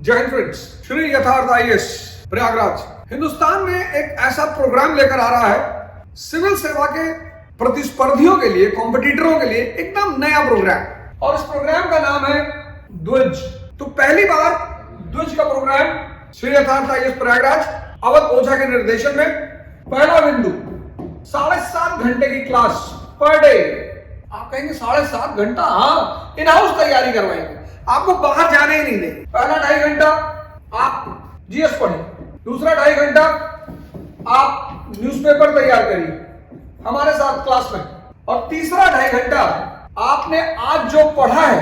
जय हिंद फ्रेंड्स, श्री यथार्थ आईएएस प्रयागराज हिंदुस्तान में एक ऐसा प्रोग्राम लेकर आ रहा है सिविल सेवा के प्रतिस्पर्धियों के लिए, कॉम्पिटिटरों के लिए एकदम नया प्रोग्राम। और इस प्रोग्राम का नाम है द्विज। तो पहली बार द्विज का प्रोग्राम श्री यथार्थ आईएएस प्रयागराज अवध ओझा के निर्देशन में। पहला बिंदु 7.5 घंटे की क्लास पर डे। आप कहेंगे 7.5 घंटा? हाँ, इन हाउस तैयारी करवाएंगे, आपको बाहर जाने ही नहीं देंगे। पहला 2.5 घंटा आप जीएस पढ़ें, दूसरा 2.5 घंटा आप न्यूज़पेपर तैयार करिए हमारे साथ क्लास में, और तीसरा 2.5 घंटा आपने आज जो पढ़ा है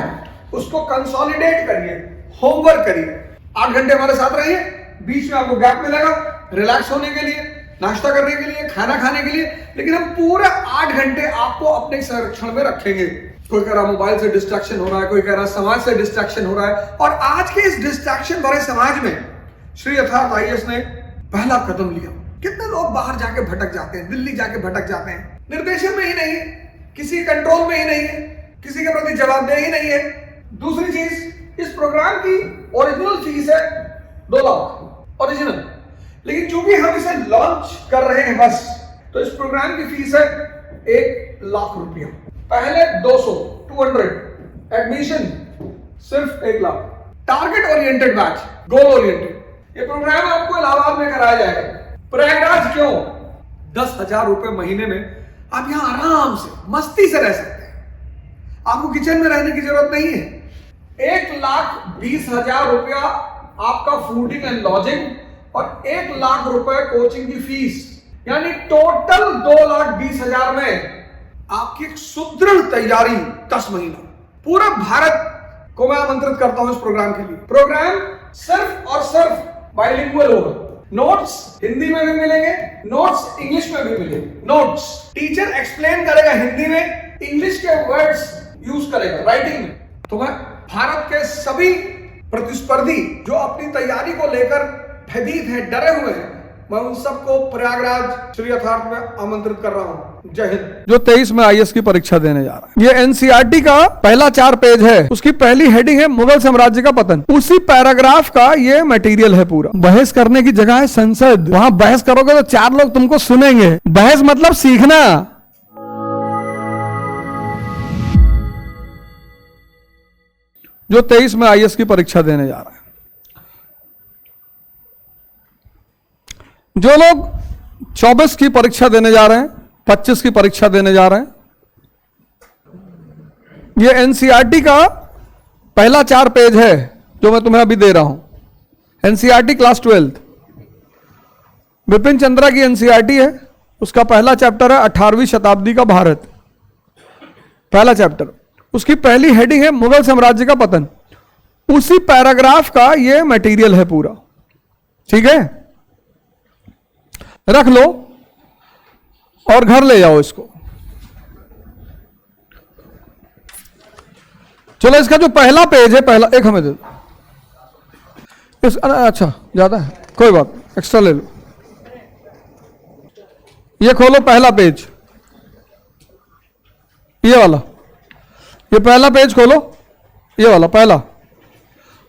उसको कंसोलिडेट करिए, होमवर्क करिए। 8 घंटे हमारे साथ रहिए, बीच में आपको गैप मिलेगा रिलैक्स होने के लिए, नाश्ता करने के लिए, खाना खाने के लिए, लेकिन हम पूरे 8 घंटे आपको अपने संरक्षण में रखेंगे। कोई कह रहा मोबाइल से डिस्ट्रैक्शन हो रहा है, कोई कह रहा समाज से डिस्ट्रैक्शन हो रहा है, और आज के इस डिस्ट्रैक्शन भरे समाज में श्री यथार्थ आईएएस ने पहला कदम लिया। कितने लोग बाहर जाके भटक जाते हैं, दिल्ली जाके भटक जाते हैं, निर्देशन में ही नहीं है, किसी कंट्रोल में ही नहीं है, किसी के प्रति जवाबदेही नहीं है। दूसरी चीज, इस प्रोग्राम की ओरिजिनल फीस है 2 लाख ओरिजिनल, लेकिन चूंकि हम इसे लॉन्च कर रहे हैं बस, तो इस प्रोग्राम की फीस है 1 लाख रुपया। पहले 200 एडमिशन सिर्फ 1 lakh. Target oriented batch, goal oriented. ये प्रोग्राम आपको इलाहाबाद में कराया जाएगा। प्रयागराज क्यों? 10,000 रुपए महीने में आप यहां आराम से मस्ती से रह सकते हैं। आपको किचन में रहने की जरूरत नहीं है। 1,20,000 रुपया आपका फूडिंग एंड लॉजिंग और 1 लाख रुपए कोचिंग की फीस, यानी टोटल 2,20,000 में आपकी एक सुदृढ़ तैयारी 10 महीना। पूरा भारत को मैं आमंत्रित करता हूं इस प्रोग्राम के लिए। प्रोग्राम सिर्फ और सिर्फ बाइलिंगुअल होगा। नोट्स हिंदी में भी मिलेंगे, नोट्स इंग्लिश में भी मिलेंगे। नोट्स टीचर एक्सप्लेन करेगा हिंदी में, इंग्लिश के वर्ड्स यूज करेगा राइटिंग में। तो मैं भारत के सभी प्रतिस्पर्धी जो अपनी तैयारी को लेकर भयभीत है, डरे हुए हैं, मैं उन सबको प्रयागराज श्री यथार्थ में आमंत्रित कर रहा हूं। जय हिंद। जो 23 में आईएएस की परीक्षा देने जा रहा है, ये एनसीईआरटी का पहला 4 पेज है। उसकी पहली हेडिंग है मुगल साम्राज्य का पतन। उसी पैराग्राफ का ये मटेरियल है पूरा। बहस करने की जगह है संसद, वहां बहस करोगे तो 4 लोग तुमको सुनेंगे। बहस मतलब सीखना। जो 23 में आईएएस की परीक्षा देने जा रहा है, जो लोग 24 की परीक्षा देने जा रहे हैं, 25 की परीक्षा देने जा रहे हैं, ये एनसीईआरटी का पहला 4 पेज है जो मैं तुम्हें अभी दे रहा हूं। एनसीईआरटी क्लास 12 बिपिन चंद्रा की एनसीईआरटी है। उसका पहला चैप्टर है 18वीं शताब्दी का भारत, पहला चैप्टर। उसकी पहली हेडिंग है मुगल साम्राज्य का पतन। उसी पैराग्राफ का ये मटेरियल है पूरा। ठीक है, रख लो और घर ले जाओ इसको। चलो, इसका जो पहला पेज है, पहला एक हमें दे दो। अच्छा ज्यादा है, कोई बात, एक्स्ट्रा ले लो। ये खोलो पहला पेज, ये वाला, ये पहला पेज खोलो, ये वाला पहला,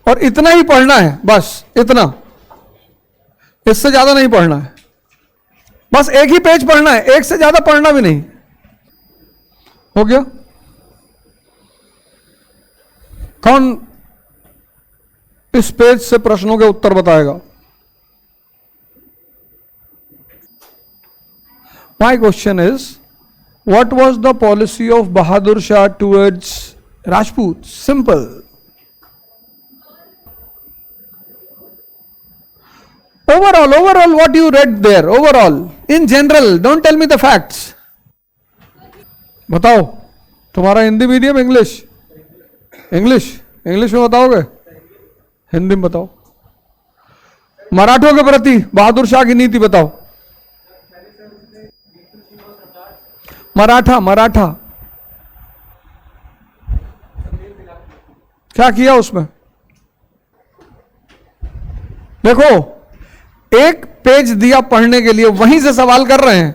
और इतना ही पढ़ना है बस, इतना, इससे ज्यादा नहीं पढ़ना है। बस एक ही पेज पढ़ना है, एक से ज्यादा पढ़ना भी नहीं। हो गया? कौन इस पेज से प्रश्नों के उत्तर बताएगा? My question is, what was the policy of Bahadur Shah towards Rajput? Simple. Overall, what you read there, overall, in general, don't tell me the facts. बताओ, तुम्हारा हिंदी मीडियम, इंग्लिश में बताओगे, हिंदी में बताओ। मराठों के प्रति बहादुर शाह की नीति बताओ। मराठा क्या किया उसमें? देखो, एक पेज दिया पढ़ने के लिए, वहीं से सवाल कर रहे हैं।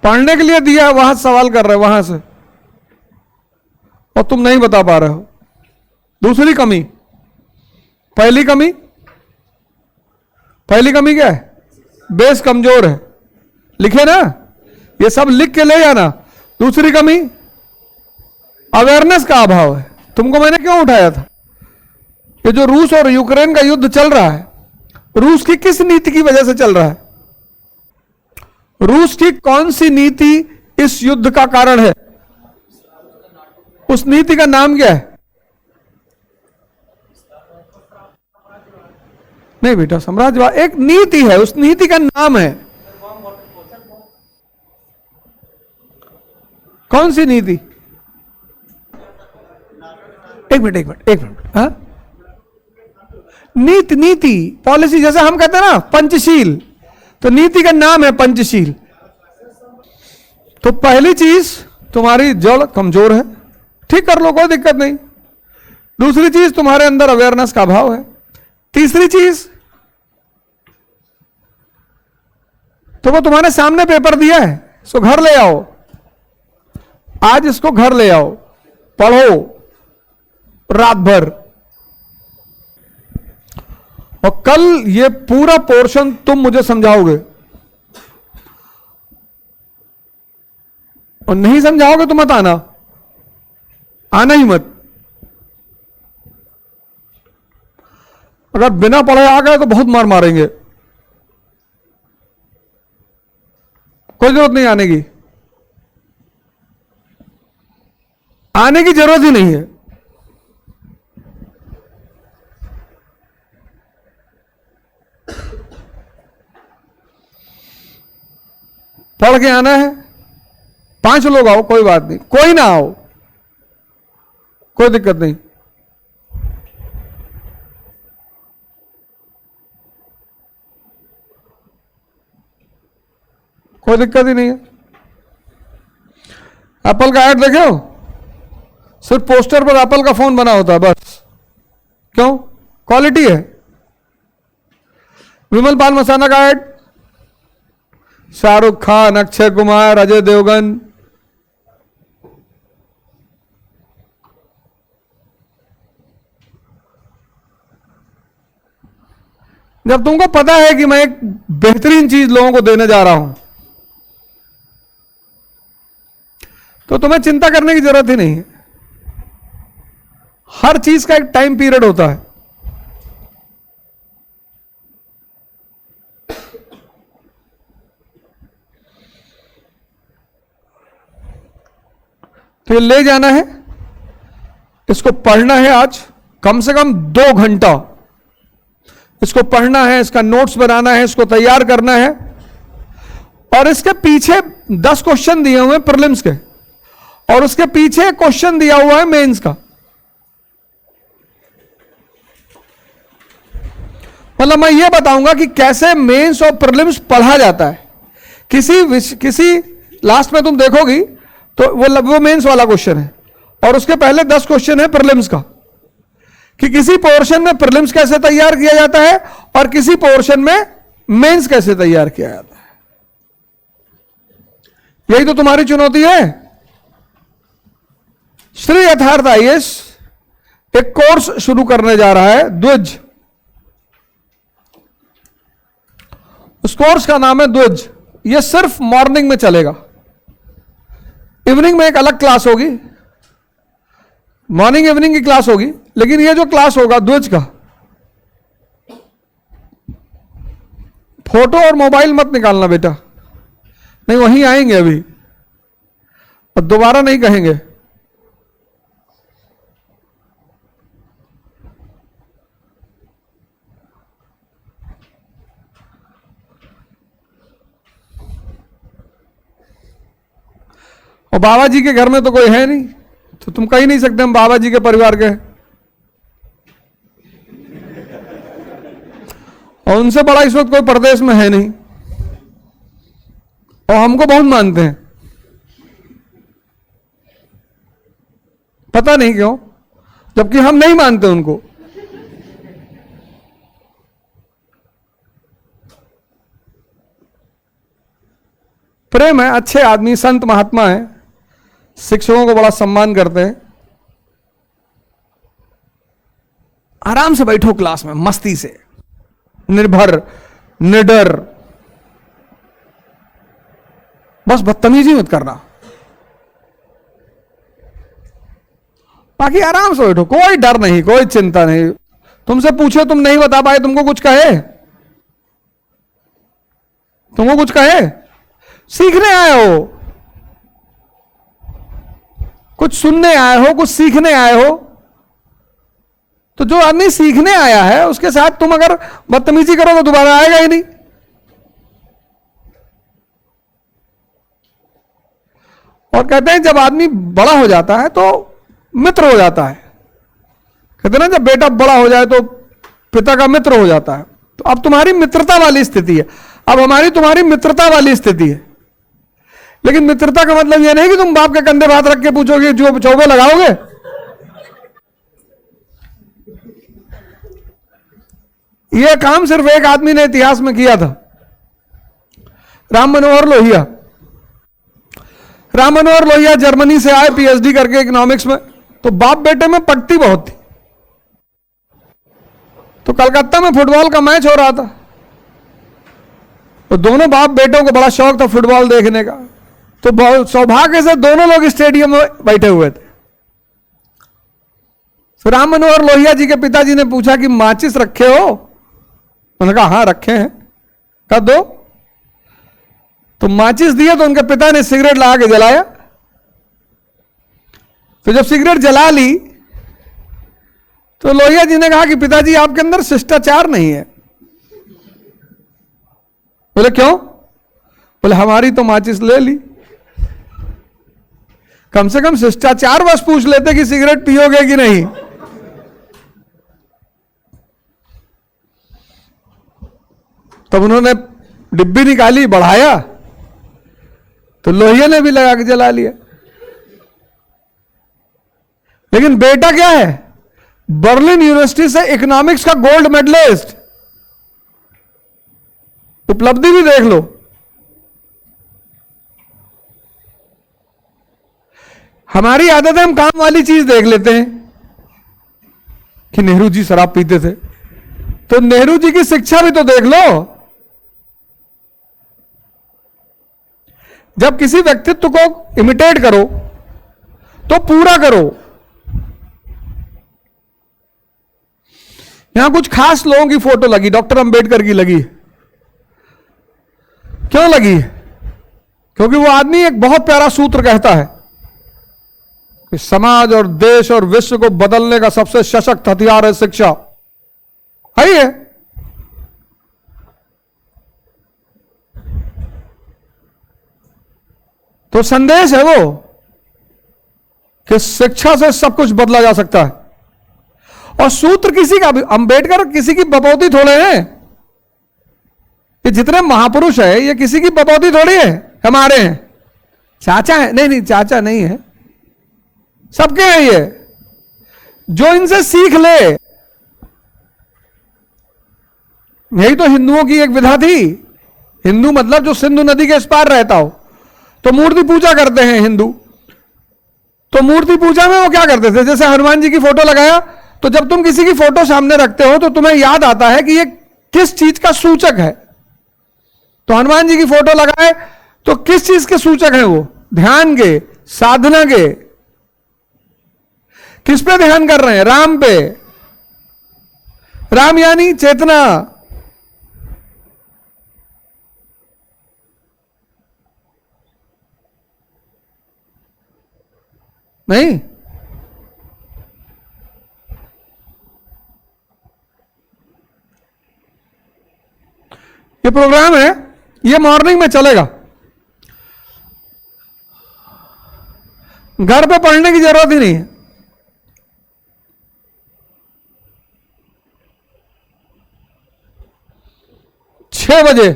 पढ़ने के लिए दिया है, वहां सवाल कर रहे हैं, वहां से। और तुम नहीं बता पा रहे हो। दूसरी कमी, पहली कमी क्या है? बेस कमजोर है, लिखे ना, ये सब लिख के ले जाना। दूसरी कमी अवेयरनेस का अभाव है। तुमको मैंने क्यों उठाया था? ये जो रूस और यूक्रेन का युद्ध चल रहा है, रूस की किस नीति की वजह से चल रहा है? रूस की कौन सी नीति इस युद्ध का कारण है? उस नीति का नाम क्या है? नहीं बेटा, साम्राज्यवाद एक नीति है, उस नीति का नाम है। कौन सी नीति? एक मिनट। हाँ, नीति पॉलिसी, जैसे हम कहते हैं ना पंचशील, तो नीति का नाम है पंचशील। तो पहली चीज, तुम्हारी जड़ कमजोर है, ठीक कर लो, कोई दिक्कत नहीं। दूसरी चीज, तुम्हारे अंदर अवेयरनेस का अभाव है। तीसरी चीज, तो वो तुम्हारे सामने पेपर दिया है, इसको घर ले आओ। आज इसको घर ले आओ, पढ़ो रात भर, और कल ये पूरा पोर्शन तुम मुझे समझाओगे, और नहीं समझाओगे तो मत आना ही मत। अगर बिना पढ़े आ गए तो बहुत मार मारेंगे, कोई जरूरत नहीं आने की, आने की जरूरत ही नहीं है। पढ़ के आना है। 5 लोग आओ, कोई बात नहीं, कोई ना आओ, कोई दिक्कत नहीं। कोई दिक्कत ही नहीं है। एप्पल का ऐड देखे हो? सिर्फ पोस्टर पर एप्पल का फोन बना होता है बस। क्यों? क्वालिटी है। विमल पान मसाना का ऐड, शाहरुख खान, अक्षय कुमार, अजय देवगन, जब तुमको पता है कि मैं एक बेहतरीन चीज लोगों को देने जा रहा हूं, तो तुम्हें चिंता करने की जरूरत ही नहीं है। हर चीज का एक टाइम पीरियड होता है। तो ये ले जाना है, इसको पढ़ना है आज कम से कम 2 घंटा। इसको पढ़ना है, इसका नोट्स बनाना है, इसको तैयार करना है। और इसके पीछे 10 क्वेश्चन दिए हुए हैं प्रीलिम्स के, और उसके पीछे क्वेश्चन दिया हुआ है मेंस का। मतलब मैं ये बताऊंगा कि कैसे मेंस और प्रीलिम्स पढ़ा जाता है। किसी लास्ट में तुम देखोगी तो वो मेंस वाला क्वेश्चन है, और उसके पहले 10 क्वेश्चन है प्रीलिम्स का, कि किसी पोर्शन में प्रीलिम्स कैसे तैयार किया जाता है और किसी पोर्शन में मेंस कैसे तैयार किया जाता है। यही तो तुम्हारी चुनौती है। श्री यथार्थ आईएएस एक कोर्स शुरू करने जा रहा है, द्विज। उस कोर्स का नाम है द्विज। यह सिर्फ मॉर्निंग में चलेगा, इवनिंग में एक अलग क्लास होगी, मॉर्निंग इवनिंग की क्लास होगी। लेकिन यह जो क्लास होगा द्विज का, फोटो और मोबाइल मत निकालना बेटा, नहीं वहीं आएंगे अभी और दोबारा नहीं कहेंगे। और बाबा जी के घर में तो कोई है नहीं, तो तुम कह ही नहीं सकते हम बाबा जी के परिवार के, और उनसे बड़ा इस वक्त कोई प्रदेश में है नहीं, और हमको बहुत मानते हैं, पता नहीं क्यों, जबकि हम नहीं मानते उनको। प्रेम है, अच्छे आदमी, संत महात्मा है, शिक्षकों को बड़ा सम्मान करते हैं, आराम से बैठो क्लास में, मस्ती से, निर्भर, निडर, बस बदतमीजी मत करना, बाकी आराम से बैठो, कोई डर नहीं, कोई चिंता नहीं। तुमसे पूछे, तुम नहीं बता पाए, तुमको कुछ कहे, तुमको कुछ कहे, सीखने आए हो, कुछ सुनने आए हो, कुछ सीखने आए हो, तो जो आदमी सीखने आया है उसके साथ तुम अगर बदतमीजी करो तो दोबारा आएगा ही नहीं। और कहते हैं जब आदमी बड़ा हो जाता है तो मित्र हो जाता है। कहते हैं ना, जब बेटा बड़ा हो जाए तो पिता का मित्र हो जाता है। तो अब तुम्हारी मित्रता वाली स्थिति है, अब हमारी तुम्हारी मित्रता वाली स्थिति है। लेकिन मित्रता का मतलब यह नहीं कि तुम बाप के कंधे पे हाथ रख के पूछोगे जो चौबे लगाओगे। यह काम सिर्फ एक आदमी ने इतिहास में किया था, राम मनोहर लोहिया। राम मनोहर लोहिया जर्मनी से आए पीएचडी करके इकोनॉमिक्स में, तो बाप बेटे में पटती बहुत थी। तो कलकत्ता में फुटबॉल का मैच हो रहा था, तो दोनों बाप बेटों को बड़ा शौक था फुटबॉल देखने का। तो बहुत सौभाग्य से दोनों लोग स्टेडियम में बैठे हुए थे। तो राम मनोहर लोहिया जी के पिताजी ने पूछा कि माचिस रखे हो? उन्होंने कहा हाँ रखे हैं। कहा दो। तो माचिस दिए तो उनके पिता ने सिगरेट ला के जलाया। तो जब सिगरेट जला ली तो लोहिया जी ने कहा कि पिताजी आपके अंदर शिष्टाचार नहीं है। बोले क्यों? बोले हमारी तो माचिस ले ली, कम से कम शिष्टाचार बस पूछ लेते कि सिगरेट पियोगे कि नहीं। तब उन्होंने डिब्बी निकाली, बढ़ाया, तो लोहिया ने भी लगा के जला लिया। लेकिन बेटा क्या है? बर्लिन यूनिवर्सिटी से इकोनॉमिक्स का गोल्ड मेडलिस्ट। उपलब्धि भी देख लो। हमारी आदत है हम काम वाली चीज देख लेते हैं कि नेहरू जी शराब पीते थे, तो नेहरू जी की शिक्षा भी तो देख लो। जब किसी व्यक्तित्व को इमिटेट करो तो पूरा करो। यहां कुछ खास लोगों की फोटो लगी, डॉक्टर अंबेडकर की लगी। क्यों लगी? क्योंकि वो आदमी एक बहुत प्यारा सूत्र कहता है कि समाज और देश और विश्व को बदलने का सबसे सशक्त हथियार है शिक्षा। है ये? तो संदेश है वो कि शिक्षा से सब कुछ बदला जा सकता है। और सूत्र किसी का भी, अंबेडकर किसी की बपौती थोड़े हैं। ये जितने महापुरुष है ये किसी की बपौती थोड़ी है, हमारे हैं। चाचा है? नहीं नहीं, चाचा नहीं है, सबके हैं ये। जो इनसे सीख ले। यही तो हिंदुओं की एक विधा थी। हिंदू मतलब जो सिंधु नदी के इस पार रहता हो। तो मूर्ति पूजा करते हैं हिंदू। तो मूर्ति पूजा में वो क्या करते थे? जैसे हनुमान जी की फोटो लगाया, तो जब तुम किसी की फोटो सामने रखते हो तो तुम्हें याद आता है कि ये किस चीज का सूचक है। तो हनुमान जी की फोटो लगाए तो किस चीज के सूचक है वो? ध्यान के, साधना के। किस पे ध्यान कर रहे हैं? राम पे। राम यानी चेतना। नहीं, ये प्रोग्राम है, ये मॉर्निंग में चलेगा। घर पे पढ़ने की जरूरत ही नहीं है। छह बजे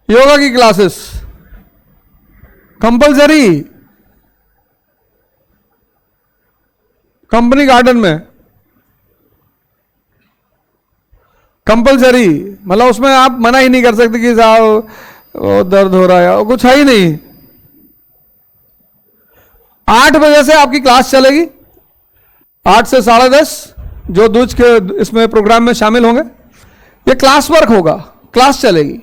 योगा की क्लासेस कंपलसरी, कंपनी गार्डन में कंपलसरी। मतलब उसमें आप मना ही नहीं कर सकते कि साहब वो दर्द हो रहा है, कुछ है ही नहीं। 8 बजे से आपकी क्लास चलेगी, 8 से 10:30। जो दूज के इसमें प्रोग्राम में शामिल होंगे, ये क्लास वर्क होगा, क्लास चलेगी।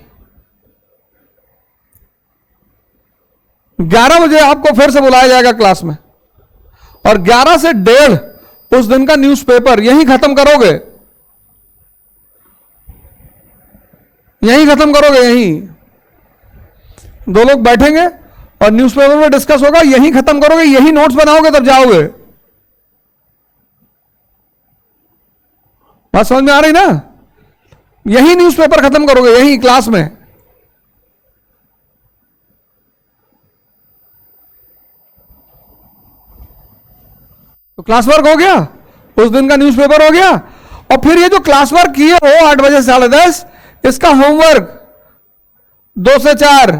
11 बजे आपको फिर से बुलाया जाएगा क्लास में, और 11 से 1:30 उस दिन का न्यूज़पेपर यहीं खत्म करोगे, यहीं खत्म करोगे। यहीं 2 लोग बैठेंगे और न्यूज़पेपर में डिस्कस होगा, यहीं खत्म करोगे, यहीं नोट्स बनाओगे, तब जाओगे। बात समझ में आ रही ना? यहीं न्यूज़पेपर खत्म करोगे, यहीं क्लास में। तो क्लास वर्क हो गया, उस दिन का न्यूज़पेपर हो गया, और फिर ये जो क्लास वर्क किए हो 8 बजे से 10:30, इसका होमवर्क 2 से 4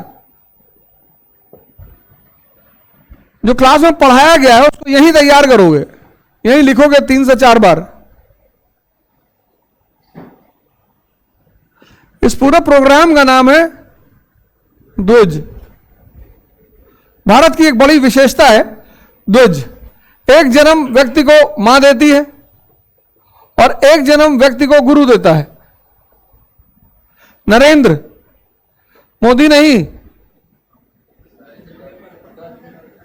जो क्लास में पढ़ाया गया है उसको यहीं तैयार करोगे, यहीं लिखोगे 3 से 4 बार। इस पूरे प्रोग्राम का नाम है द्विज। भारत की एक बड़ी विशेषता है द्विज। एक जन्म व्यक्ति को मां देती है और एक जन्म व्यक्ति को गुरु देता है। नरेंद्र मोदी नहीं,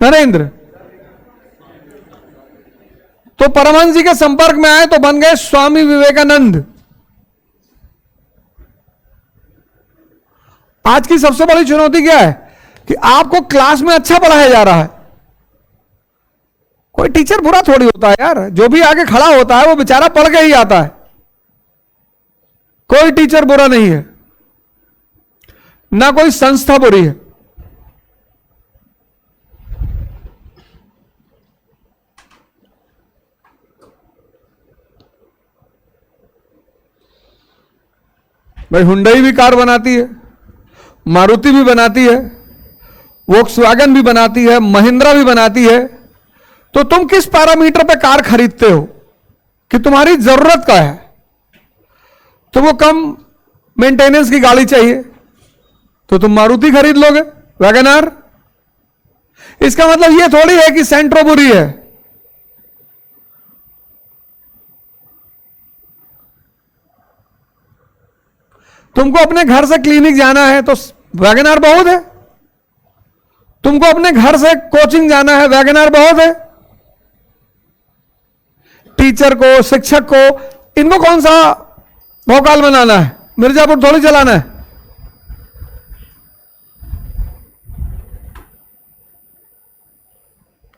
नरेंद्र। तो परमहंस जी के संपर्क में आए तो बन गए स्वामी विवेकानंद। आज की सबसे बड़ी चुनौती क्या है कि आपको क्लास में अच्छा पढ़ाया जा रहा है। कोई टीचर बुरा थोड़ी होता है यार, जो भी आगे खड़ा होता है वो बेचारा पढ़ के ही आता है। कोई टीचर बुरा नहीं है, ना कोई संस्था बुरी है। भाई हुंडई भी कार बनाती है, मारुति भी बनाती है, वोक्सवैगन भी बनाती है, महिंद्रा भी बनाती है। तो तुम किस पैरामीटर पे कार खरीदते हो कि तुम्हारी जरूरत का है? तो वो कम मेंटेनेंस की गाड़ी चाहिए तो तुम मारुति खरीद लोगे, वैगनआर। इसका मतलब ये थोड़ी है कि सेंट्रो बुरी है। तुमको अपने घर से क्लिनिक जाना है तो वैगनआर बहुत है। तुमको अपने घर से कोचिंग जाना है, वैगनआर बहुत है। टीचर को, शिक्षक को, इनको कौन सा भोकाल बनाना है? मिर्जापुर थोड़ी चलाना है।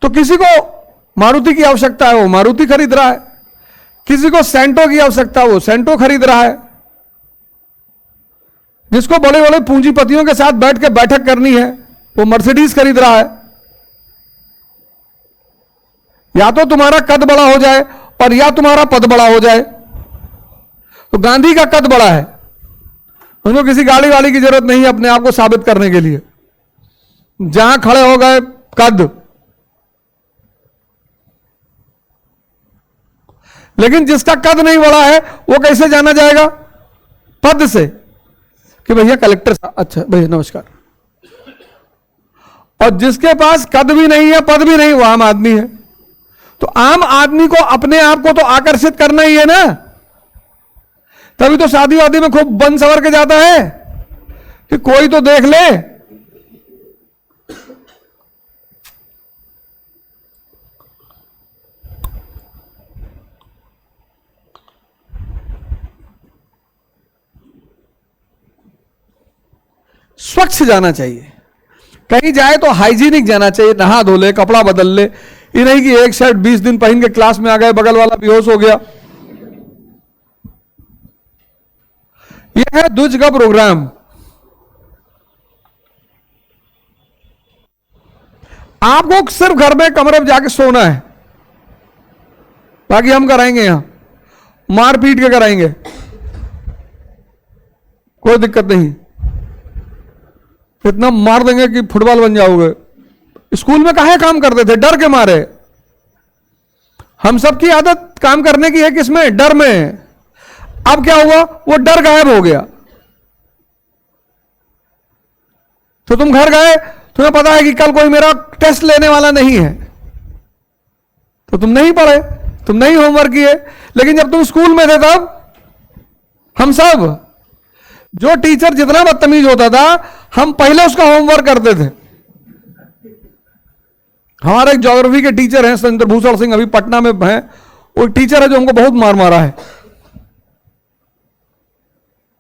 तो किसी को मारुति की आवश्यकता है, वो मारुति खरीद रहा है। किसी को सेंटो की आवश्यकता है, वो सेंटो खरीद रहा है। जिसको बड़े बड़े पूंजीपतियों के साथ बैठ के बैठक करनी है, वो मर्सिडीज खरीद रहा है। या तो तुम्हारा कद बड़ा हो जाए और या तुम्हारा पद बड़ा हो जाए। तो गांधी का कद बड़ा है, उनको किसी गाड़ी वाली की जरूरत नहीं है अपने आप को साबित करने के लिए। जहां खड़े हो गए कद। लेकिन जिसका कद नहीं बड़ा है वो कैसे जाना जाएगा? पद से कि भैया कलेक्टर साहब, अच्छा भैया नमस्कार। और जिसके पास कद भी नहीं है, पद भी नहीं, वो आम आदमी है। तो आम आदमी को अपने आप को तो आकर्षित करना ही है ना। तभी तो शादी वादी में खूब बन सवर के जाता है कि कोई तो देख ले। स्वच्छ जाना चाहिए, कहीं जाए तो हाइजीनिक जाना चाहिए, नहा धो ले, कपड़ा बदल ले। ये नहीं कि एक शर्ट 20 दिन पहन के क्लास में आ गए, बगल वाला बेहोश हो गया। यह है द्विज का प्रोग्राम। आपको सिर्फ घर में कमरे में जाके सोना है, बाकी हम कराएंगे यहां, मार पीट के कराएंगे, कोई दिक्कत नहीं। इतना मार देंगे कि फुटबॉल बन जाओगे। स्कूल में काहे काम करते थे? डर के मारे। हम सबकी आदत काम करने की है किसमें? डर में। अब क्या हुआ? वो डर गायब हो गया। तो तुम घर गए, तुम्हें पता है कि कल कोई मेरा टेस्ट लेने वाला नहीं है, तो तुम नहीं पढ़े, तुम नहीं होमवर्क किए, लेकिन जब तुम स्कूल में थे तब हम सब, जो टीचर जितना बदतमीज होता था हम पहले उसका होमवर्क करते थे। हमारे एक ज्योग्राफी के टीचर हैं चंद्रभूषण सिंह, अभी पटना में हैं, वो टीचर है जो हमको बहुत मार मारा है।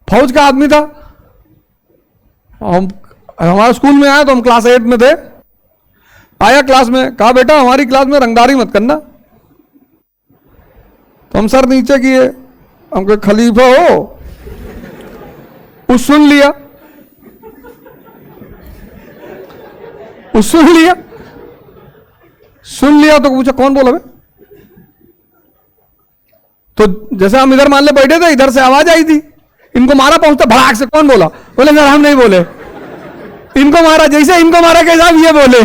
फौज का आदमी था, हम हमारे स्कूल में आया तो हम क्लास 8 में थे। आया क्लास में, कहा बेटा हमारी क्लास में रंगदारी मत करना। तो हम सर नीचे किए, हमको खलीफा हो, उस सुन लिया, सुन लिया तो पूछा कौन बोला बे? तो जैसे हम इधर मान ले बैठे थे, इधर से आवाज आई थी, इनको मारा पहुंचता भड़ाक से, कौन बोला? बोले सर हम नहीं बोले। इनको मारा, जैसे इनको मारा के साहब ये बोले।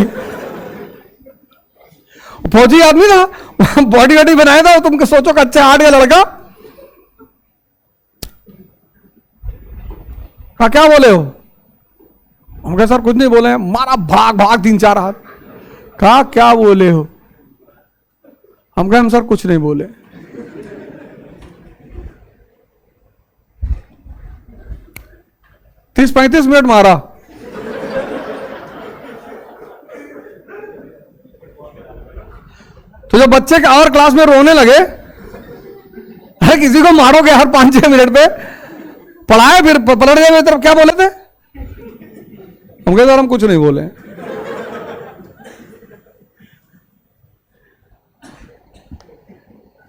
फौजी आदमी था, बॉडी वॉडी बनाया था, तुम सोचो कच्चा हार्ट का लड़का। हाँ क्या बोले हो? हम कहा सर कुछ नहीं बोले हैं। मारा भाग भाग 3-4 हाथ। कहा क्या बोले हो? हम कहा हम सर कुछ नहीं बोले। तीस 35 मिनट मारा। तो जब बच्चे और क्लास में रोने लगे, है किसी को मारोगे हर 5-6 मिनट पे, पढ़ाए फिर पलट गए मेरी तरफ, क्या बोले थे? हम कहते हम कुछ नहीं बोले।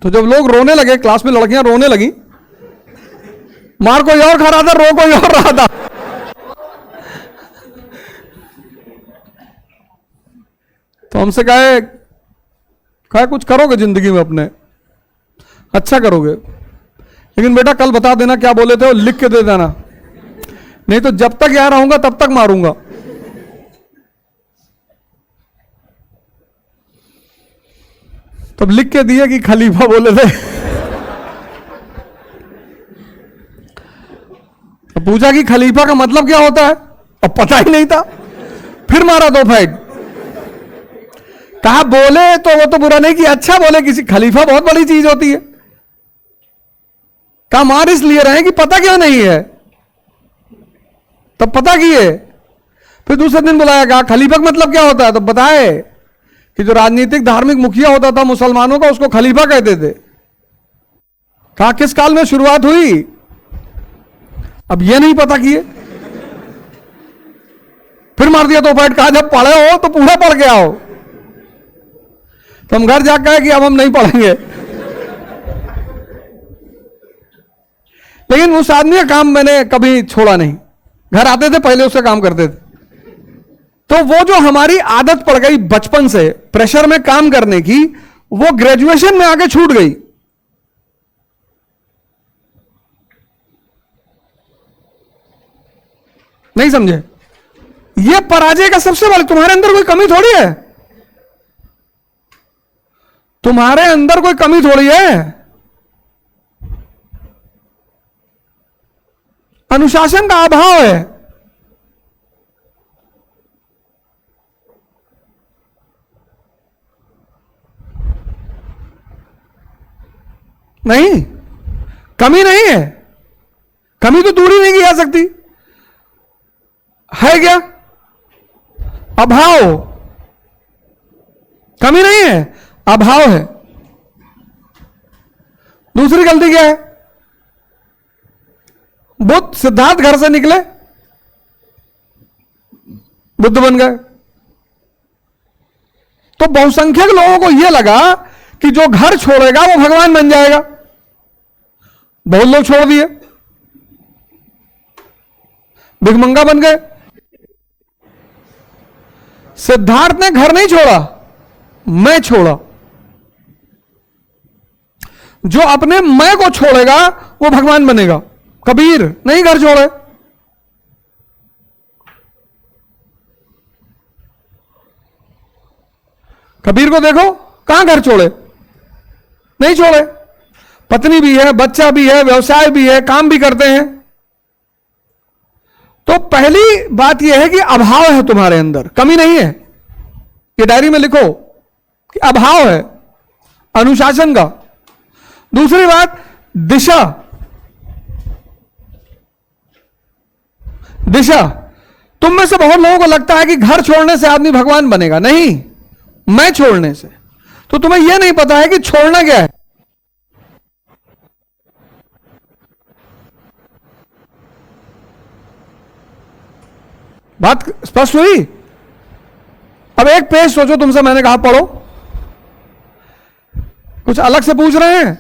तो जब लोग रोने लगे, क्लास में लड़कियां रोने लगी, मार कोई और खा रहा था, रो कोई और रहा था। तो हमसे कहा कुछ करोगे जिंदगी में अपने, अच्छा करोगे, लेकिन बेटा कल बता देना क्या बोले थे और लिख के दे देना, नहीं तो जब तक यहाँ रहूंगा तब तक मारूंगा। तब लिख के दिए कि खलीफा बोले थे। तो पूछा कि खलीफा का मतलब क्या होता है, अब पता ही नहीं था। फिर मारा 2 फाइट। कहा बोले तो वो तो बुरा नहीं किया, अच्छा बोले किसी, खलीफा बहुत बड़ी चीज होती है। कहा मार इसलिए रहे कि पता क्यों नहीं है, तब पता किए। फिर दूसरे दिन बुलाया, कहा खलीफा का मतलब क्या होता है, तो बताए कि जो राजनीतिक धार्मिक मुखिया होता था मुसलमानों का, उसको खलीफा कहते थे। कहा किस काल में शुरुआत हुई, अब यह नहीं पता किए। फिर मार दिया 2 फाइट। कहा जब पढ़े हो तो पूरा पढ़ के आओ। तो हम घर जाकर कहे कि अब हम नहीं पढ़ेंगे। लेकिन उस आदमी का काम मैंने कभी छोड़ा नहीं, घर आते थे पहले उसका काम करते थे। तो वो जो हमारी आदत पड़ गई बचपन से प्रेशर में काम करने की, वो ग्रेजुएशन में आके छूट गई। नहीं समझे? ये पराजय का सबसे बड़ा, तुम्हारे अंदर कोई कमी थोड़ी है, तुम्हारे अंदर कोई कमी थोड़ी है। अनुशासन का अभाव है। नहीं, कमी नहीं है, कमी तो दूर ही नहीं की जा सकती है। क्या अभाव? कमी नहीं है, अभाव है। दूसरी गलती क्या है? बुद्ध सिद्धार्थ घर से निकले, बुद्ध बन गए। तो बहुसंख्यक लोगों को यह लगा कि जो घर छोड़ेगा वो भगवान बन जाएगा। बहुत लोग छोड़ दिए, भिखमंगा बन गए। सिद्धार्थ ने घर नहीं छोड़ा, मैं छोड़ा। जो अपने मैं को छोड़ेगा वो भगवान बनेगा। कबीर नहीं घर छोड़े। कबीर को देखो, कहां घर छोड़े, नहीं छोड़े। पत्नी भी है, बच्चा भी है, व्यवसाय भी है, काम भी करते हैं। तो पहली बात यह है कि अभाव है तुम्हारे अंदर, कमी नहीं है। ये डायरी में लिखो कि अभाव है अनुशासन का। दूसरी बात, दिशा। दिशा, तुम में से बहुत लोगों को लगता है कि घर छोड़ने से आदमी भगवान बनेगा। नहीं, मैं छोड़ने से। तो तुम्हें यह नहीं पता है कि छोड़ना क्या है। बात स्पष्ट हुई? अब एक पेज सोचो, तुमसे मैंने कहा पढ़ो, कुछ अलग से पूछ रहे हैं?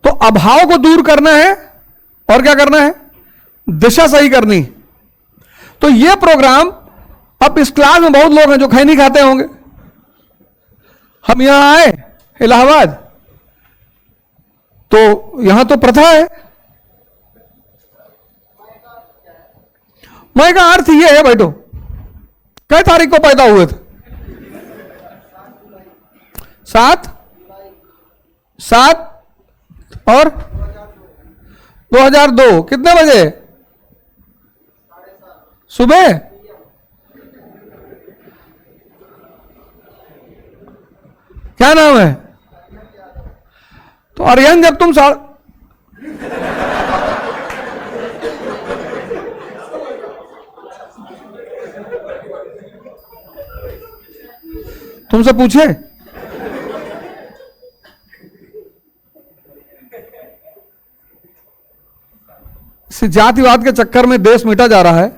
तो अभाव को दूर करना है और क्या करना है? दिशा सही करनी। तो यह प्रोग्राम, अब इस क्लास में बहुत लोग हैं जो खैनी खाते होंगे। हम यहां आए इलाहाबाद, तो यहां तो प्रथा है। मैं का अर्थ यह है, बैठो, कै तारीख को पैदा हुए थे? 7 और 2002। कितने बजे? सुबह। क्या नाम है? तो अरिहन, जब तुम तुमसे पूछे? इस जातिवाद के चक्कर में देश मिटा जा रहा है।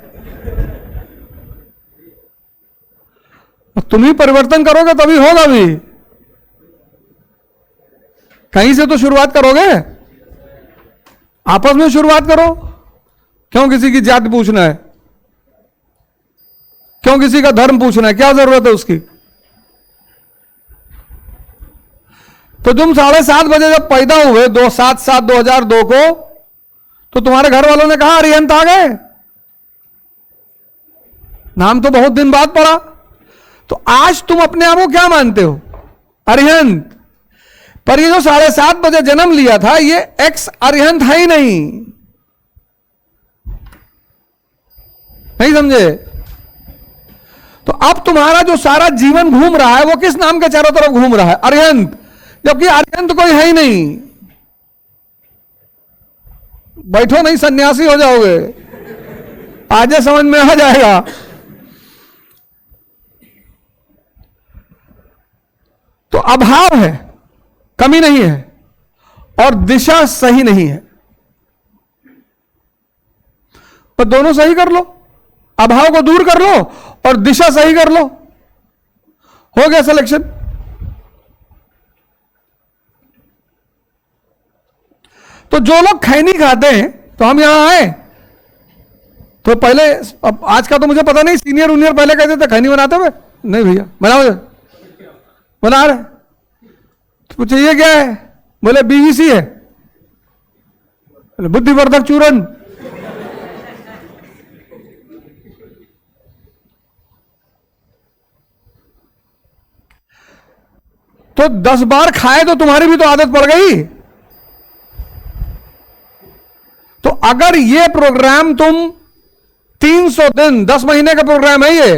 तुम ही परिवर्तन करोगे तभी होगा भी। कहीं से तो शुरुआत करोगे, आपस में शुरुआत करो। क्यों किसी की जाति पूछना है? क्यों किसी का धर्म पूछना है? क्या जरूरत है उसकी? तो तुम 7:30 बजे जब पैदा हुए 7/7/2002 को, तो तुम्हारे घर वालों ने कहा अरिहंत आ गए। नाम तो बहुत दिन बाद पड़ा। तो आज तुम अपने आप को क्या मानते हो? अरिहंत। पर ये जो 7:30 बजे जन्म लिया था, ये एक्स अरिहंत है ही नहीं समझे? तो अब तुम्हारा जो सारा जीवन घूम रहा है, वो किस नाम के चारों तरफ घूम रहा है? अरिहंत। जबकि अरिहंत कोई है ही नहीं। बैठो, नहीं सन्यासी हो जाओगे, आज समझ में आ जाएगा। तो अभाव है, कमी नहीं है, और दिशा सही नहीं है। पर दोनों सही कर लो, अभाव को दूर कर लो और दिशा सही कर लो, हो गया सिलेक्शन। तो जो लोग खैनी खाते हैं, तो हम यहां आए तो पहले, अब आज का तो मुझे पता नहीं, सीनियर जूनियर पहले कहते थे खैनी बनाते हुए, नहीं भैया बनाओ, बना रहे। तो पूछे ये क्या है? बोले बीवीसी है। बुद्धिवर्धक चूरन। तो 10 बार खाए तो तुम्हारी भी तो आदत पड़ गई। तो अगर ये प्रोग्राम तुम 300 दिन, 10 महीने का प्रोग्राम है ये,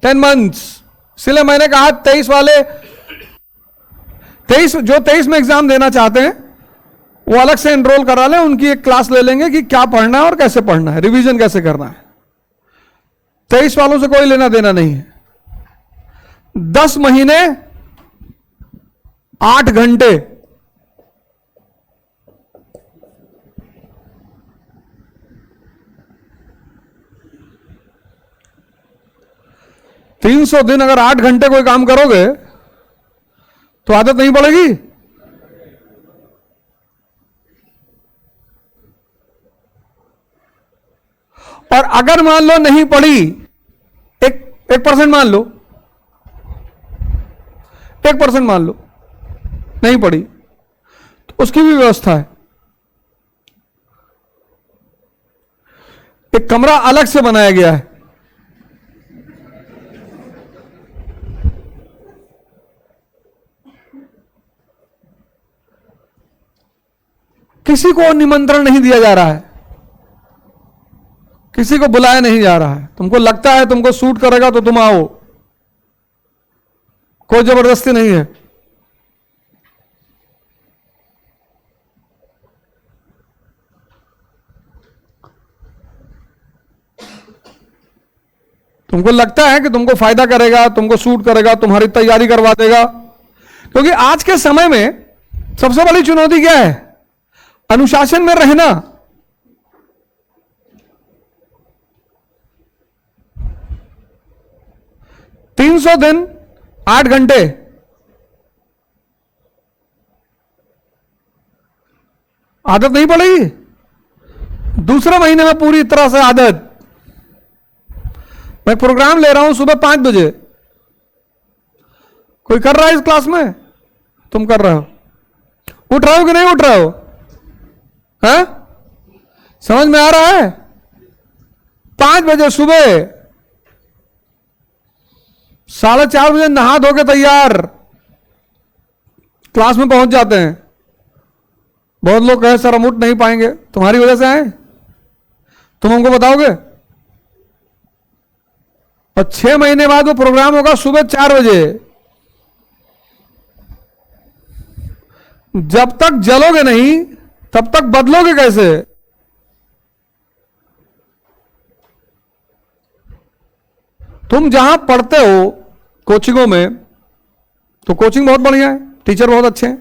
10 मंथ्स, इसलिए मैंने कहा 23 वाले, 23 में एग्जाम देना चाहते हैं वो अलग से एनरोल करा लें, उनकी एक क्लास ले लेंगे कि क्या पढ़ना है और कैसे पढ़ना है, रिवीजन कैसे करना है। 23 वालों से कोई लेना देना नहीं है। 10 महीने 8 घंटे, $300 दिन अगर 8 घंटे कोई काम करोगे तो आदत नहीं पड़ेगी। और अगर मान लो नहीं पड़ी, 1% मान लो, 1% मान लो नहीं पड़ी, तो उसकी भी व्यवस्था है। एक कमरा अलग से बनाया गया है। किसी को निमंत्रण नहीं दिया जा रहा है। किसी को बुलाया नहीं जा रहा है, तुमको लगता है तुमको सूट करेगा तो तुम आओ, कोई जबरदस्ती नहीं है। तुमको लगता है कि तुमको फायदा करेगा, तुमको सूट करेगा, तुम्हारी तैयारी करवा देगा, क्योंकि आज के समय में सबसे बड़ी चुनौती क्या है? अनुशासन में रहना। तीन 300 दिन 8 घंटे, आदत नहीं पड़ेगी। दूसरे महीने में पूरी तरह से आदत। मैं प्रोग्राम ले रहा हूं सुबह 5 बजे, कोई कर रहा है इस क्लास में? तुम कर रहे हो? उठ रहे हो कि नहीं उठ रहे हो? हैं? समझ में आ रहा है? 5 बजे सुबह, 4:30 बजे नहा धो के तैयार क्लास में पहुंच जाते हैं। बहुत लोग कहे सर हम उठ नहीं पाएंगे, तुम्हारी वजह से आए, तुम हमको बताओगे? और 6 महीने बाद वो प्रोग्राम होगा सुबह 4 बजे। जब तक जलोगे नहीं तब तक बदलोगे कैसे? तुम जहां पढ़ते हो कोचिंगों में, तो कोचिंग बहुत बढ़िया है, टीचर बहुत अच्छे हैं,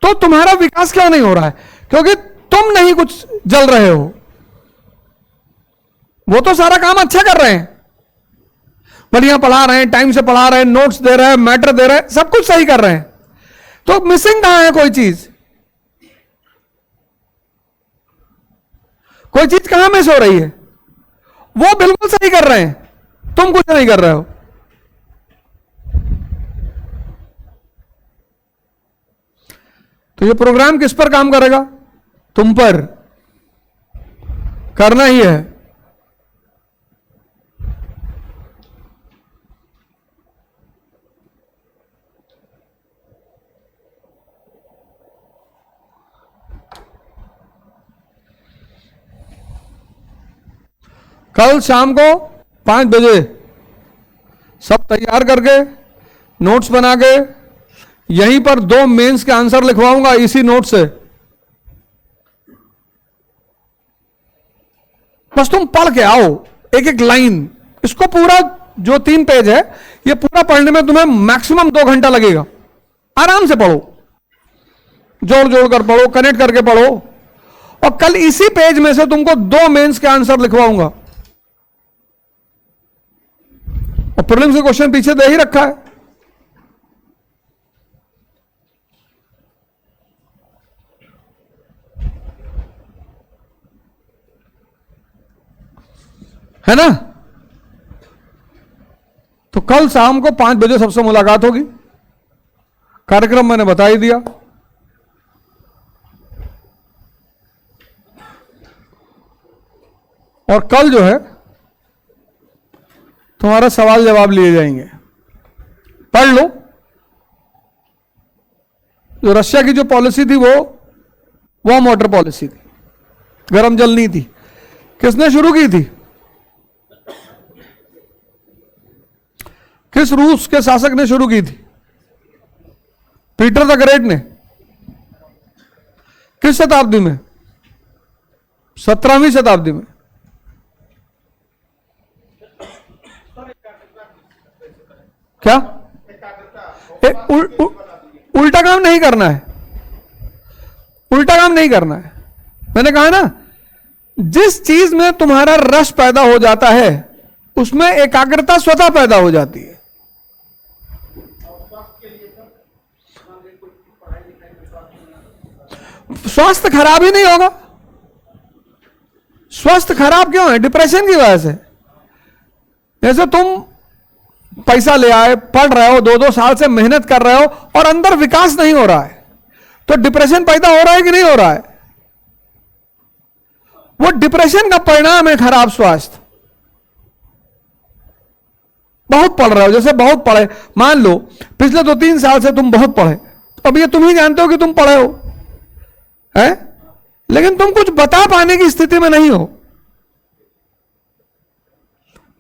तो तुम्हारा विकास क्यों नहीं हो रहा है? क्योंकि तुम नहीं कुछ जल रहे हो। वो तो सारा काम अच्छा कर रहे हैं, बढ़िया पढ़ा रहे हैं, टाइम से पढ़ा रहे हैं, नोट्स दे रहे हैं, मैटर दे रहे हैं, सब कुछ सही कर रहे हैं, तो मिसिंग कहां है? कोई चीज कहां मिस हो रही है? वो बिल्कुल सही कर रहे हैं, तुम कुछ नहीं कर रहे हो। तो ये प्रोग्राम किस पर काम करेगा? तुम पर। करना ही है। कल शाम को 5 बजे सब तैयार करके, नोट्स बना के, यहीं पर 2 मेंस के आंसर लिखवाऊंगा इसी नोट से। बस तुम पढ़ के आओ एक एक लाइन। इसको पूरा जो 3 पेज है, ये पूरा पढ़ने में तुम्हें मैक्सिमम 2 घंटा लगेगा। आराम से पढ़ो, जोड़ जोड़ कर पढ़ो, कनेक्ट करके पढ़ो, और कल इसी पेज में से तुमको 2 मेंस के आंसर लिखवाऊंगा। और प्रीलिम्स के क्वेश्चन पीछे दे ही रखा है ना? तो कल शाम को 5 बजे सबसे मुलाकात होगी। कार्यक्रम मैंने बता ही दिया। और कल जो है तुम्हारा सवाल जवाब लिए जाएंगे। पढ़ लो। जो रशिया की जो पॉलिसी थी वो वार्म वाटर पॉलिसी थी, गर्म जल नहीं थी। किसने शुरू की थी? किस रूस के शासक ने शुरू की थी? पीटर द ग्रेट ने। किस शताब्दी में? 17वीं शताब्दी में। क्या? उल्टा काम नहीं करना है, उल्टा काम नहीं करना है। मैंने कहा ना, जिस चीज में तुम्हारा रस पैदा हो जाता है उसमें एकाग्रता स्वतः पैदा हो जाती है। स्वास्थ्य खराब ही नहीं होगा। स्वास्थ्य खराब क्यों है? डिप्रेशन की वजह से। जैसे तुम पैसा ले आए, पढ़ रहे हो, 2-2 साल से मेहनत कर रहे हो और अंदर विकास नहीं हो रहा है, तो डिप्रेशन पैदा हो रहा है कि नहीं हो रहा है? वो डिप्रेशन का परिणाम है खराब स्वास्थ्य। बहुत पढ़ रहे हो, जैसे बहुत पढ़े, मान लो पिछले 2-3 साल से तुम बहुत पढ़े, तो अब ये तुम ही जानते हो कि तुम पढ़े हो, है? लेकिन तुम कुछ बता पाने की स्थिति में नहीं हो।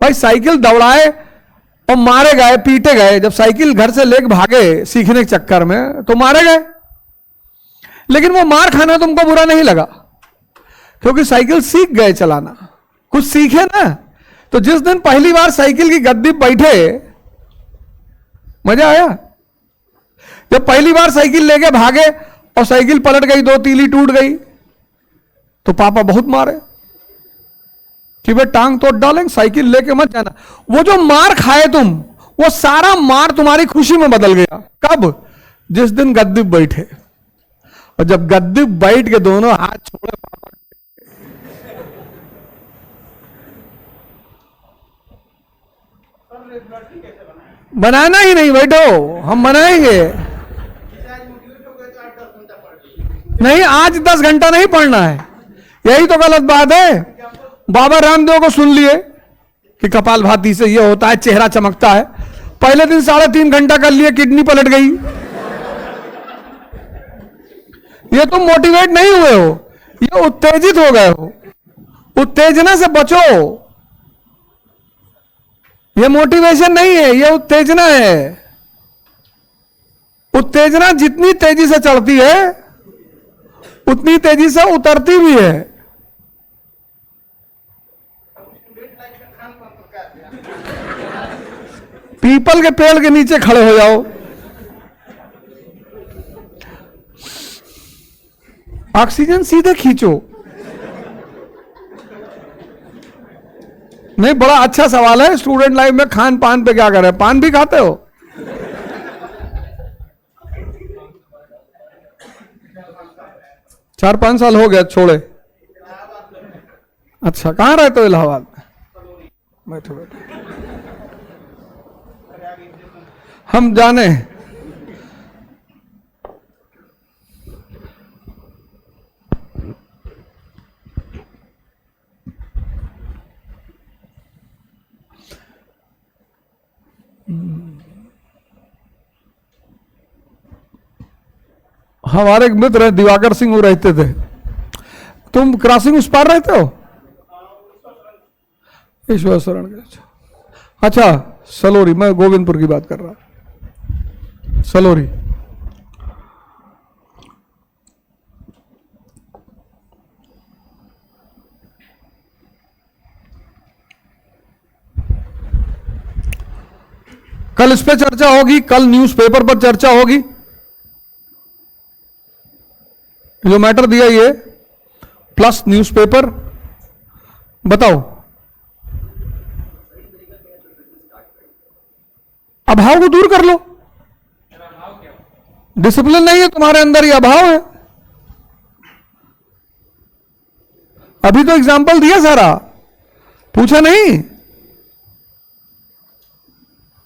भाई साइकिल दौड़ाए और मारे गए, पीटे गए। जब साइकिल घर से लेके भागे सीखने के चक्कर में तो मारे गए, लेकिन वो मार खाना तुमको बुरा नहीं लगा, क्योंकि साइकिल सीख गए चलाना, कुछ सीखे ना। तो जिस दिन पहली बार साइकिल की गद्दी पे बैठे मजा आया। जब पहली बार साइकिल लेके भागे और साइकिल पलट गई, 2 तीली टूट गई, तो पापा बहुत मारे कि वे टांग तोड़ डालेंगे, साइकिल लेके मत जाना। वो जो मार खाए तुम, वो सारा मार तुम्हारी खुशी में बदल गया। कब? जिस दिन गद्दी पे बैठे। और जब गद्दी पे बैठ के दोनों हाथ छोड़े, बनाना ही नहीं, बैठो हम बनाएंगे। नहीं, आज 10 घंटा नहीं पढ़ना है, यही तो गलत बात है। बाबा रामदेव को सुन लिए कि कपालभाति से ये होता है, चेहरा चमकता है। पहले दिन 3.5 घंटा कर लिए, किडनी पलट गई। ये तुम मोटिवेट नहीं हुए हो, ये उत्तेजित हो गए हो। उत्तेजना से बचो, ये मोटिवेशन नहीं है, ये उत्तेजना है। उत्तेजना जितनी तेजी से चढ़ती है उतनी तेजी से उतरती भी है। पीपल के पेड़ के नीचे खड़े हो जाओ, ऑक्सीजन सीधे खींचो। नहीं, बड़ा अच्छा सवाल है। स्टूडेंट लाइफ में खान पान पे क्या करें? पान भी खाते हो? चार 5 साल हो गया छोड़े। अच्छा, कहां रहते हो? इलाहाबाद में। बैठो बैठो, हम जाने। हमारे एक मित्र है दिवाकर सिंह, वो रहते थे। तुम क्रॉसिंग उस पार रहते हो? ईश्वर शरण के। अच्छा, सलोरी। मैं गोविंदपुर की बात कर रहा। सलोरी। कल इस पे चर्चा होगी, कल न्यूज़पेपर पर चर्चा होगी। जो मैटर दिया ये प्लस न्यूज़पेपर, बताओ अभाव को दूर कर लो। डिसिप्लिन नहीं है तुम्हारे अंदर, ये अभाव है। अभी तो एग्जाम्पल दिया सारा, पूछा नहीं।